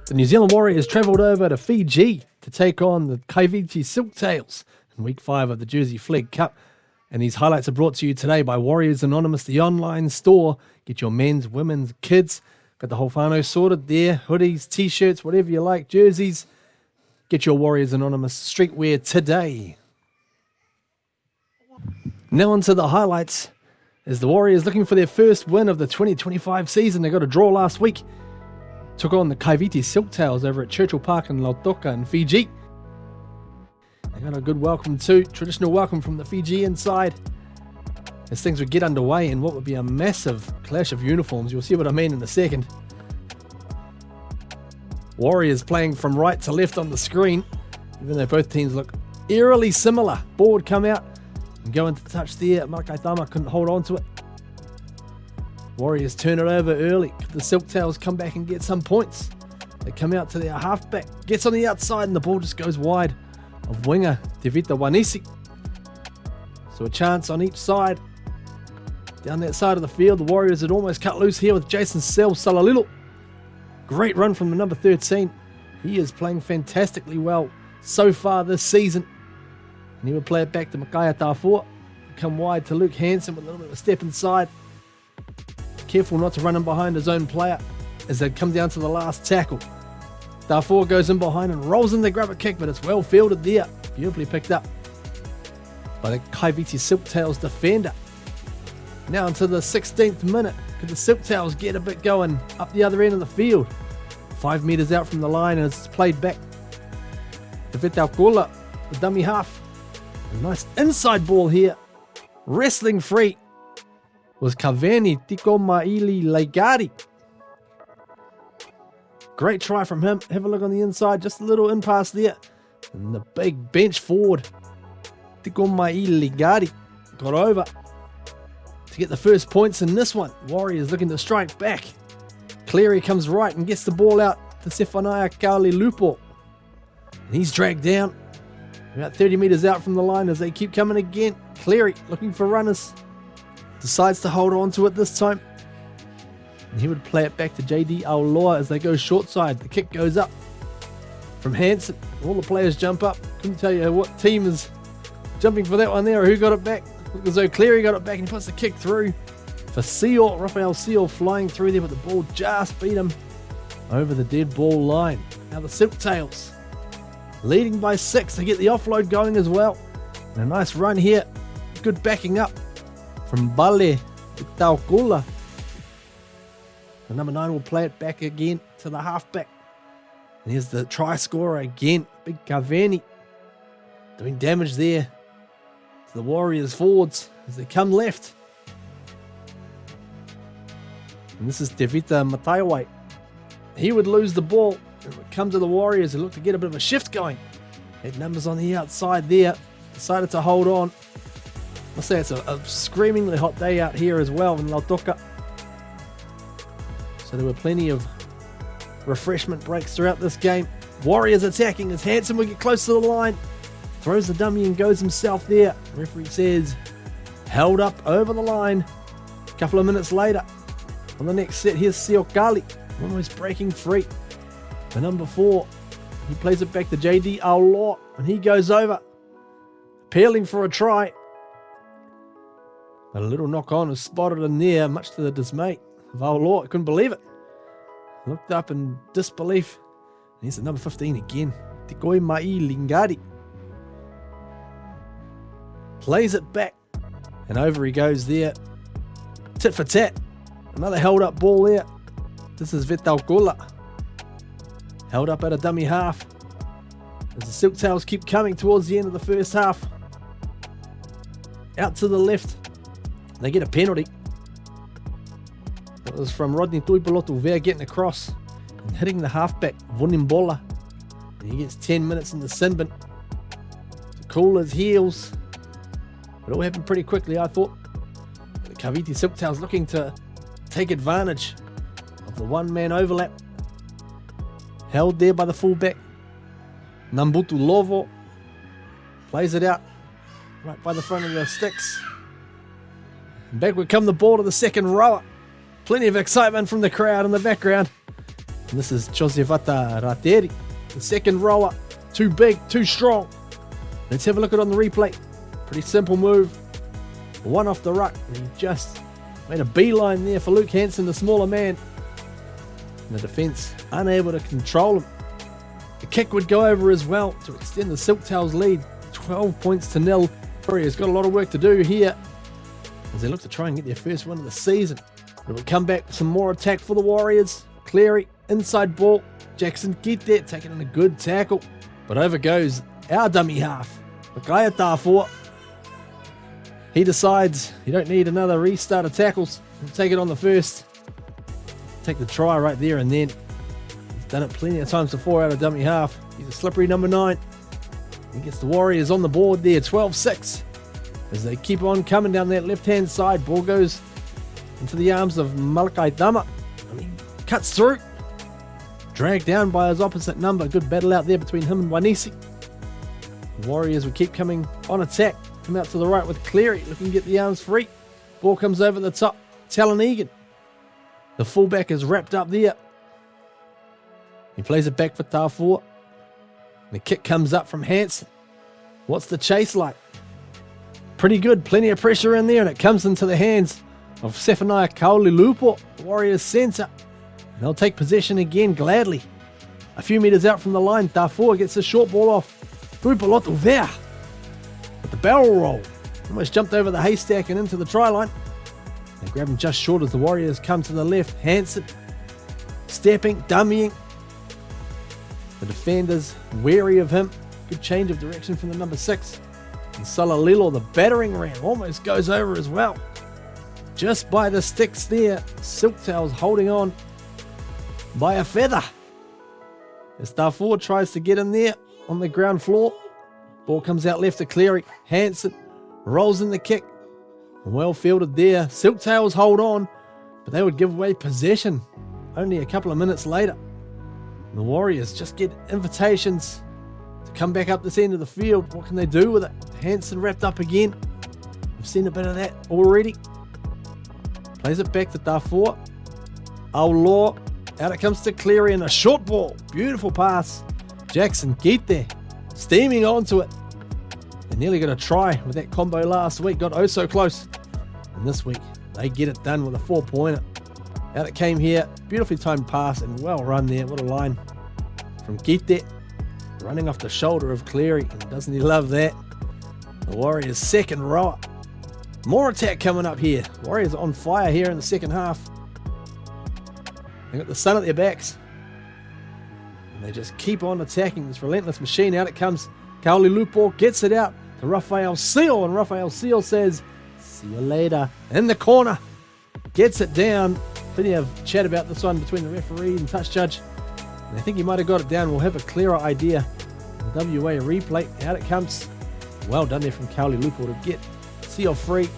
The New Zealand Warriors travelled over to Fiji to take on the Kaiviti Silktails in Week 5 of the Jersey Flegg Cup. And these highlights are brought to you today by Warriors Anonymous, the online store. Get your men's, women's, kids. Got the whole whānau sorted there. Hoodies, t-shirts, whatever you like, jerseys. Get your Warriors Anonymous streetwear today. Now on to the highlights. As the Warriors looking for their first win of the 2025 season. They got a draw last week. Took on the Kaiviti Silktails over at Churchill Park in Lautoka in Fiji. They got a good welcome too, traditional welcome from the Fijian side. As things would get underway in what would be a massive clash of uniforms. You'll see what I mean in a second. Warriors playing from right to left on the screen, even though both teams look eerily similar. Ball would come out and go into touch there. Makaitama couldn't hold on to it. Warriors turn it over early. The Silktails come back and get some points. They come out to their halfback, gets on the outside and the ball just goes wide of winger Devita Wanisi. So a chance on each side. Down that side of the field, the Warriors had almost cut loose here with Jason Salalilo. Great run from the number 13. He is playing fantastically well so far this season. And he would play it back to Makaya Tafua. Come wide to Luke Hansen with a little bit of a step inside. Careful not to run in behind his own player as they come down to the last tackle. Tafua goes in behind and rolls in to grab a kick, but it's well fielded there. Beautifully picked up by the Kaiviti Silktails defender. Now into the 16th minute. Could the Silktails get a bit going up the other end of the field? 5 metres out from the line and it's played back to Vitaukula, the dummy half. A nice inside ball here. Wrestling free was Kaveni Tikomaili Leigari. Great try from him. Have a look on the inside. Just a little in pass there. And the big bench forward, Tikomaili Leigari, got over to get the first points in this one. Warriors looking to strike back. Cleary comes right and gets the ball out to Sefanaya Kauli Lupo. And he's dragged down about 30 metres out from the line as they keep coming again. Cleary looking for runners. Decides to hold on to it this time. And he would play it back to JD Auloa as they go short side. The kick goes up from Hansen. All the players jump up. Couldn't tell you what team is jumping for that one there or who got it back. Look as though Cleary got it back and he puts the kick through for Seal. Rafael Seal flying through there, but the ball just beat him over the dead ball line. Now the Silktails leading by 6 to get the offload going as well. And a nice run here. Good backing up from Bale Taukula. The number 9 will play it back again to the halfback. And here's the try scorer again. Big Kaveni doing damage there to the Warriors forwards as they come left. And this is Devita Mataiwai. He would lose the ball. It would come to the Warriors and look to get a bit of a shift going. Had numbers on the outside there. Decided to hold on. I'll say it's a screamingly hot day out here as well in Lautoka. So there were plenty of refreshment breaks throughout this game. Warriors attacking as Hansen will get close to the line. Throws the dummy and goes himself there. Referee says held up over the line. A couple of minutes later on the next set, here's Siokali almost breaking free. The number 4, he plays it back to JD Auloa and he goes over, appealing for a try. But a little knock on was spotted in there, much to the dismay of Auloa. I couldn't believe it. Looked up in disbelief. And here's the number 15 again, Tikoi Mai Lingari. Plays it back and over he goes there. Tit for tat. Another held up ball there. This is Vitaukula. Held up at a dummy half. As the Silktails keep coming towards the end of the first half. Out to the left. They get a penalty. It was from Rodney Tuipolotu Ver getting across and hitting the halfback, Vunimbola. And he gets 10 minutes in the sin bin to cool his heels. It all happened pretty quickly, I thought. The Kaiviti Silktails looking to take advantage of the one-man overlap. Held there by the fullback, Nambutu Lovo. Plays it out right by the front of the sticks. And back would come the ball to the second rower. Plenty of excitement from the crowd in the background. And this is Josefata Rateri, the second rower. Too big, too strong. Let's have a look at it on the replay. Pretty simple move. One off the ruck. And he just made a beeline there for Luke Hansen, the smaller man. And the defence unable to control him. The kick would go over as well to extend the Silktails lead. 12 points to 0. Warriors got a lot of work to do here as they look to try and get their first win of the season. It will come back with some more attack for the Warriors. Cleary, inside ball. Jackson get there, taking in a good tackle. But over goes our dummy half, Makaya Tafua. He decides you don't need another restart of tackles. He'll take it on the first. Take the try right there and then. He's done it plenty of times before out of dummy half. He's a slippery number 9. He gets the Warriors on the board there, 12-6. As they keep on coming down that left-hand side. Ball goes into the arms of Malakai Dama. And he cuts through. Dragged down by his opposite number. Good battle out there between him and Wanisi. The Warriors will keep coming on attack. Come out to the right with Cleary, looking to get the arms free. Ball comes over the top. Talon Egan. The fullback is wrapped up there. He plays it back for Tafua. The kick comes up from Hansen. What's the chase like? Pretty good. Plenty of pressure in there, and it comes into the hands of Sefania Kaulilupo, the Warriors centre. They'll take possession again gladly. A few metres out from the line, Tafua gets the short ball off. Pupaloto there. But the barrel roll almost jumped over the haystack and into the try line. They grab him just short as the Warriors come to the left. Hansen stepping, dummying. The defenders wary of him. Good change of direction from the number 6. And Salalilo, the battering ram, almost goes over as well. Just by the sticks there. Silktails holding on by a feather. As Tafua tries to get in there on the ground floor. Ball comes out left to Cleary. Hansen rolls in the kick. Well fielded there. Silktails hold on, but they would give away possession only a couple of minutes later. The Warriors just get invitations to come back up this end of the field. What can they do with it? Hansen wrapped up again. We've seen a bit of that already. Plays it back to Tafua. Aulaw. Out it comes to Cleary and a short ball. Beautiful pass. Jackson get there. Steaming onto it. They nearly got a try with that combo last week. Got oh so close. And this week, they get it done with a 4-pointer. Out it came here. Beautifully timed pass and well run there. What a line from Gite. Running off the shoulder of Cleary. And doesn't he love that? The Warriors' second rower. More attack coming up here. Warriors on fire here in the second half. They got the sun at their backs. And they just keep on attacking this relentless machine. Out it comes. Kauli Lupo gets it out to Rafael Seal. And Rafael Seal says, see you later. In the corner. Gets it down. Plenty of chat about this one between the referee and touch judge. And I think he might have got it down. We'll have a clearer idea. The WA replay. Out it comes. Well done there from Kauli Lupo to get Seal free.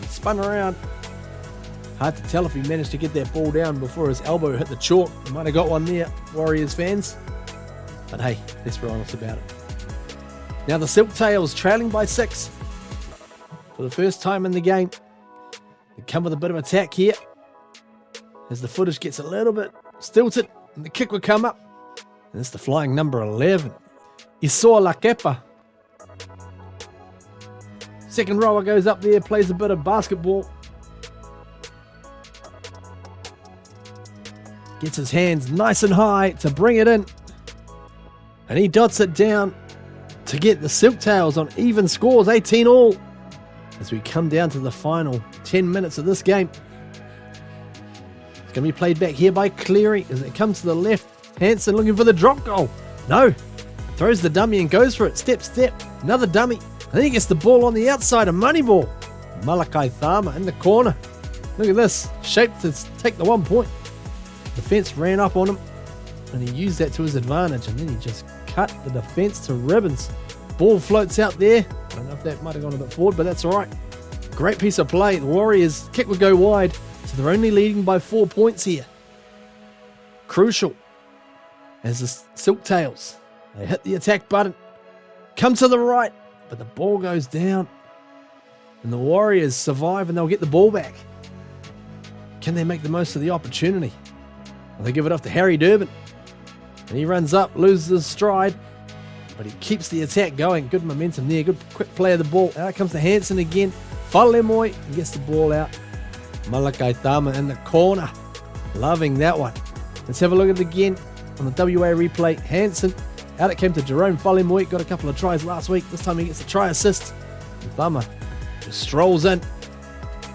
He spun around. Hard to tell if he managed to get that ball down before his elbow hit the chalk. He might have got one there, Warriors fans. But hey, let's be honest about it. Now the Silktails trailing by 6 for the first time in the game. They come with a bit of attack here as the footage gets a little bit stilted and the kick will come up. And it's the flying number 11, Isoa Lakepa. Second rower goes up there, plays a bit of basketball. Gets his hands nice and high to bring it in. And he dots it down to get the Silktails on even scores, 18-all. As we come down to the final 10 minutes of this game. It's going to be played back here by Cleary as it comes to the left. Hansen looking for the drop goal. No. Throws the dummy and goes for it. Step, step. Another dummy. And then he gets the ball on the outside of Moneyball. Malakai Thama in the corner. Look at this. Shaped to take the 1 point. Defence ran up on him and he used that to his advantage, and then he just cut the defence to ribbons. Ball floats out there. I don't know if that might have gone a bit forward, but that's all right. Great piece of play. The Warriors' kick would go wide, so they're only leading by 4 points here. Crucial as the Silktails, they hit the attack button, come to the right, but the ball goes down and the Warriors survive and they'll get the ball back. Can they make the most of the opportunity? They give it off to Harry Durbin. And he runs up, loses his stride, but he keeps the attack going. Good momentum there. Good quick play of the ball. Out comes to Hansen again. Whalemoi gets the ball out. Malakai Tama in the corner. Loving that one. Let's have a look at it again on the WA replay. Hansen. Out it came to Jerome Whalemoi. Got a couple of tries last week. This time he gets the try assist. And Tama just strolls in.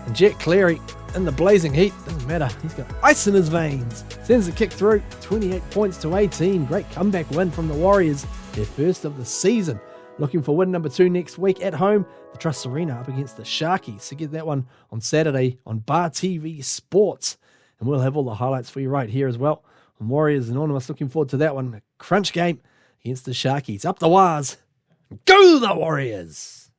And Jet Cleary in the blazing heat. Doesn't matter. He's got ice in his veins. Sends the kick through. 28 points to 18. Great comeback win from the Warriors. Their first of the season. Looking for win number 2 next week at home. The Trust Arena up against the Sharkies. So get that one on Saturday on Bar TV Sports. And we'll have all the highlights for you right here as well. On Warriors Anonymous, looking forward to that one. A crunch game against the Sharkies. Up the Waz. Go the Warriors!